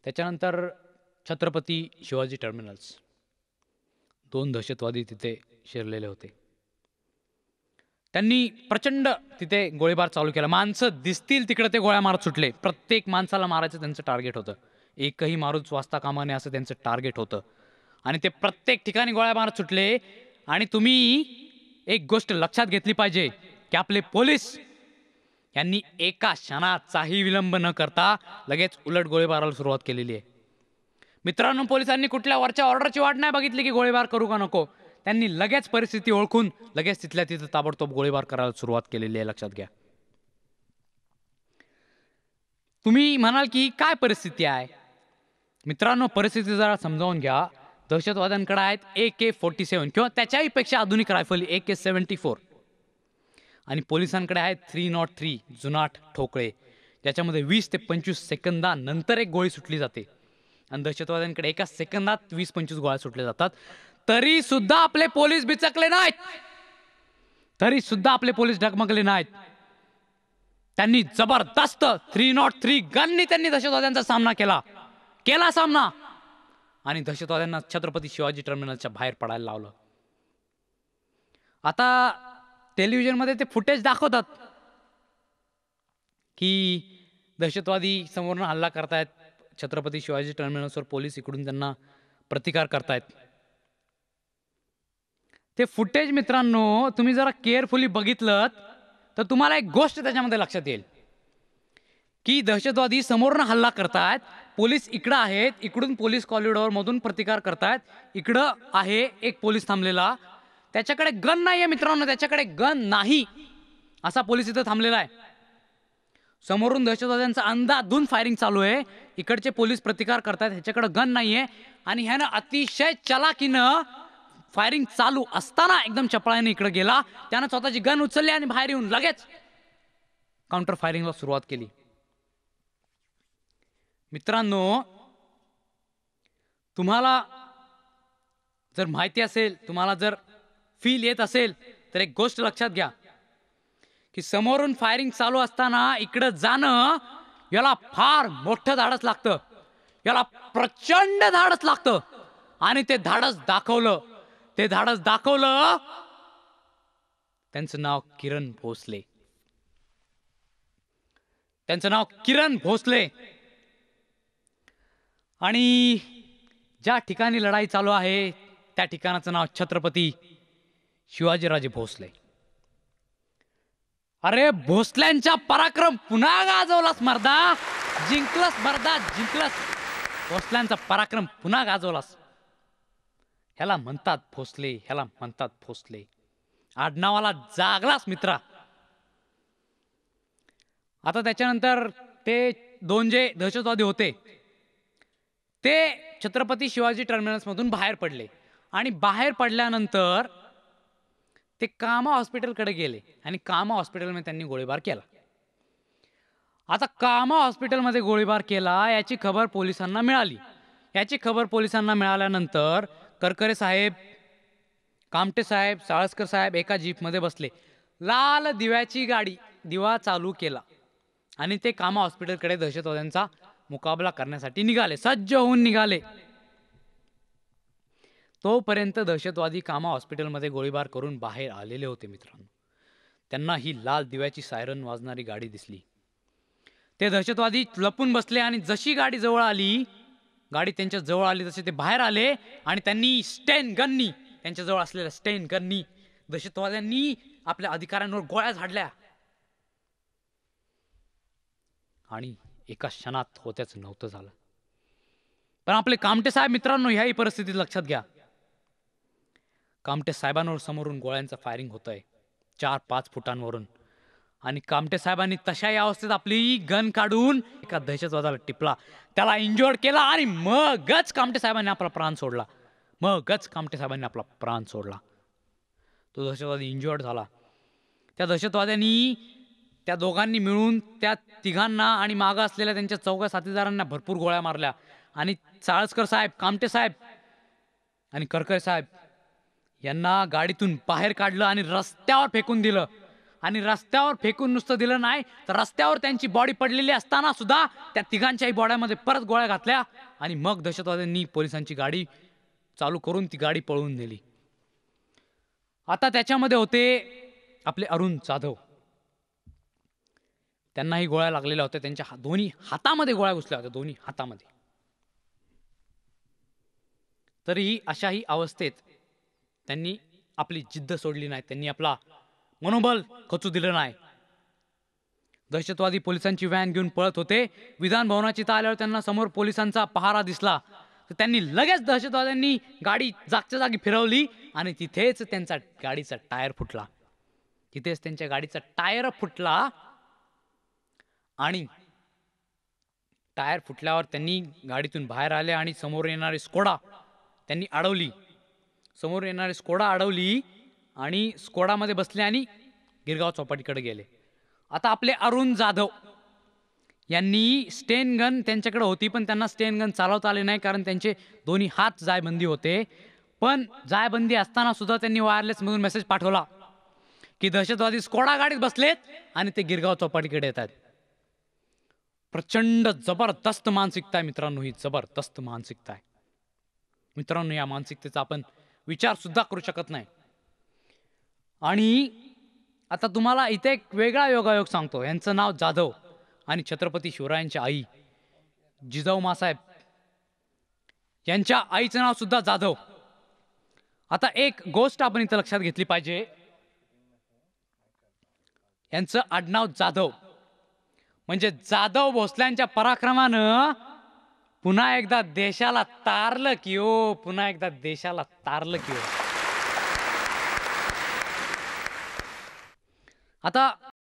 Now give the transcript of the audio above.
त्याच्यानंतर छत्रपती शिवाजी टर्मिनल्स, 2 दहशतवादी तिथे शिरलेले होते. त्यांनी प्रचंड तिथे गोळीबार चालू केला. माणसं दिसतील तिकडे ते गोळ्या मारत सुटले. प्रत्येक माणसाला मारायचं त्यांचं टार्गेट होतं. एकही माणूस वाचता कामा नये असं त्यांचं टार्गेट होतं. आणि ते प्रत्येक ठिकाणी गोळ्या मारत सुटले. आणि तुम्ही एक गोष्ट लक्षात घेतली पाहिजे की आपले पोलीस यांनी एका क्षणाचाही विलंब न करता लगेच उलट गोळीबाराला सुरुवात केलेली आहे. मित्रांनो, पोलिसांनी कुठल्या वरच्या ऑर्डरची वाट नाही बघितली की गोळीबार करू का नको. त्यांनी लगेच परिस्थिती ओळखून लगेच तिथल्या तिथं ताबडतोब गोळीबार करायला सुरुवात केलेली आहे. लक्षात घ्या. तुम्ही म्हणाल की काय परिस्थिती आहे. मित्रांनो, परिस्थिती जरा समजावून घ्या. दहशतवाद्यांकडे आहेत AK-47 किंवा त्याच्याही पेक्षा आधुनिक रायफल AK-74 आणि पोलिसांकडे आहेत 303 जुनाट ठोकळे, ज्याच्यामध्ये 20 ते 25 सेकंदानंतर एक गोळी सुटली जाते. आणि दहशतवाद्यांकडे एका सेकंदात 20-25 गोळ्या सुटल्या जातात. तरी सुद्धा आपले पोलीस बिचकले नाहीत. तरी सुद्धा आपले पोलीस डगमगले नाहीत. त्यांनी जबरदस्त 303 गननी त्यांनी दहशतवाद्यांचा सामना केला सामना आणि दहशतवाद्यांना छत्रपती शिवाजी टर्मिनलच्या बाहेर पडायला लावलं. आता टेलिव्हिजनमध्ये ते फुटेज दाखवतात की दहशतवादी समोरून हल्ला करतायत. छत्रपती शिवाजी टर्मिनल्सवर पोलीस इकडून त्यांना प्रतिकार करतायत. ते फुटेज मित्रांनो तुम्ही जरा केअरफुली बघितलं तर तुम्हाला एक गोष्ट त्याच्यामध्ये लक्षात येईल की दहशतवादी समोरून हल्ला करतायत, पोलीस इकडं आहेत, इकडून पोलीस कॉरिडॉर मधून प्रतिकार करतायत. इकडं आहे एक पोलीस थांबलेला, त्याच्याकडे गन नाहीये मित्रांनो, त्याच्याकडे गन नाही. असा पोलीस इथं थांबलेला आहे. समोरून दहशतवाद्यांचा अंधाधुंद फायरिंग चालू आहे. इकडचे पोलीस प्रतिकार करतायत, ह्याच्याकडे गन नाहीये आणि ह्यानं अतिशय चलाकीनं फायरिंग चालू असताना एकदम चपळाईने इकडे गेला. त्यानं स्वतःची गन उचलली आणि बाहेर येऊन लगेच काउंटर फायरिंगला सुरुवात केली. मित्रांनो, तुम्हाला जर माहिती असेल, तुम्हाला जर फील येत असेल तर एक गोष्ट लक्षात घ्या की समोरून फायरिंग चालू असताना इकडं जाणं याला फार मोठं धाडस लागतं. याला प्रचंड धाडस लागतं आणि ते धाडस दाखवलं. त्यांचं नाव किरण भोसले. आणि ज्या ठिकाणी लढाई चालू आहे त्या ठिकाणाचं नाव छत्रपती शिवाजीराजे भोसले. अरे, भोसल्यांचा पराक्रम पुन्हा गाजवलास मर्दा. जिंकलास. भोसल्यांचा पराक्रम पुन्हा गाजवलास. ह्याला म्हणतात भोसले. आडनावाला जागलास मित्रा. आता त्याच्यानंतर ते 2 जे दहशतवादी होते ते छत्रपती शिवाजी टर्मिनल्स मधून बाहेर पडले आणि बाहेर पडल्यानंतर ते कामा हॉस्पिटलकडे गेले आणि कामा हॉस्पिटलमध्ये त्यांनी गोळीबार केला. आता कामा हॉस्पिटलमध्ये गोळीबार केला याची खबर पोलिसांना मिळाली. पोलिसांना मिळाल्यानंतर करकरे साहेब, कामटे साहेब, साळसकर साहेब एका जीपमध्ये बसले. लाल दिव्याची गाडी, दिवा चालू केला आणि ते कामा हॉस्पिटलकडे दहशतवाद्यांचा मुकाबला करण्यासाठी निघाले, सज्ज होऊन निघाले. तोपर्यंत दहशतवादी कामा हॉस्पिटलमध्ये गोळीबार करून बाहेर आलेले होते. मित्रांनो, त्यांना ही लाल दिव्याची सायरन वाजणारी गाडी दिसली. ते दहशतवादी लपून बसले आणि जशी गाडी त्यांच्या जवळ आली तसे ते बाहेर आले आणि त्यांनी त्यांच्या जवळ असलेल्या स्टेन गननी दहशतवाद्यांनी आपल्या अधिकाऱ्यांवर गोळ्या झाडल्या आणि एका क्षणात होत्याच नव्हतं झालं. पण आपले कामटे साहेब मित्रांनो, ह्याही परिस्थितीत लक्षात घ्या, कामटे साहेबांवर समोरून गोळ्यांचं फायरिंग होतंय 4-5 फुटांवरून आणि कामटे साहेबांनी तशाही अवस्थेत आपली गन काढून एका दहशतवादाला टिपला, त्याला इंजोर्ड केला आणि मगच कामटे साहेबांनी आपला प्राण सोडला. तो दहशतवादी इंजोर्ड झाला. त्या दहशतवाद्यांनी त्या दोघांनी मिळून त्या तिघांना आणि मागं असलेल्या त्यांच्या 4 साथीदारांना भरपूर गोळ्या मारल्या आणि साळसकर साहेब, कामटे साहेब आणि करकरे साहेब यांना गाडीतून बाहेर काढलं आणि रस्त्यावर फेकून दिलं आणि रस्त्यावर फेकून नुसतं दिलं नाही तर रस्त्यावर त्यांची बॉडी पडलेली असताना सुद्धा त्या तिघांच्याही बॉड्यामध्ये परत गोळ्या घातल्या आणि मग दहशतवाद्यांनी पोलिसांची गाडी चालू करून ती गाडी पळवून नेली. आता त्याच्यामध्ये होते आपले अरुण जाधव. त्यांनाही गोळ्या लागलेल्या होत्या. त्यांच्या दोन्ही हातामध्ये गोळ्या घुसल्या होत्या, दोन्ही हातामध्ये. तरीही अशाही अवस्थेत त्यांनी आपली जिद्द सोडली नाही. त्यांनी आपला मनोबल खचू दिलं नाही. दहशतवादी पोलिसांची व्हॅन घेऊन पळत होते. विधान भवनाची इथं आल्यावर त्यांना समोर पोलिसांचा पहारा दिसला तर त्यांनी लगेच दहशतवाद्यांनी गाडी जागच्या जागी फिरवली आणि तिथेच त्यांचा गाडीचा टायर फुटला. तिथेच त्यांच्या गाडीचा टायर फुटला आणि टायर फुटल्यावर त्यांनी गाडीतून बाहेर आले आणि समोर येणारी स्कोडा त्यांनी अडवली. समोर येणारी स्कोडा अडवली आणि स्कोडामध्ये बसले आणि गिरगाव चौपाटीकडे गेले. आता आपले अरुण जाधव यांनी स्टेन गन त्यांच्याकडे होती, पण त्यांना स्टेन गन चालवता आले नाही कारण त्यांचे दोन्ही हात जायबंदी होते. पण जायबंदी असताना सुद्धा त्यांनी वायरलेस मधून मेसेज पाठवला की दहशतवादी स्कोडा गाडीत बसलेत आणि ते गिरगाव चौपाटीकडे येत आहेत. प्रचंड जबरदस्त मानसिकता आहे मित्रांनो, ही जबरदस्त मानसिकता आहे मित्रांनो. या मानसिकतेचा आपण विचार सुद्धा करू शकत नाही. आणि आता तुम्हाला इथे एक वेगळा योगायोग सांगतो. यांचं नाव जाधव आणि छत्रपती शिवरायांच्या आई जिजाऊ मासाहेब यांच्या आईचं नाव सुद्धा जाधव. आता एक गोष्ट आपण इथं लक्षात घेतली पाहिजे. यांचं आडनाव जाधव म्हणजे जाधव भोसल्यांच्या पराक्रमानं पुन्हा एकदा देशाला तारलं की हो, पुन्हा एकदा देशाला तारलं की हो. आता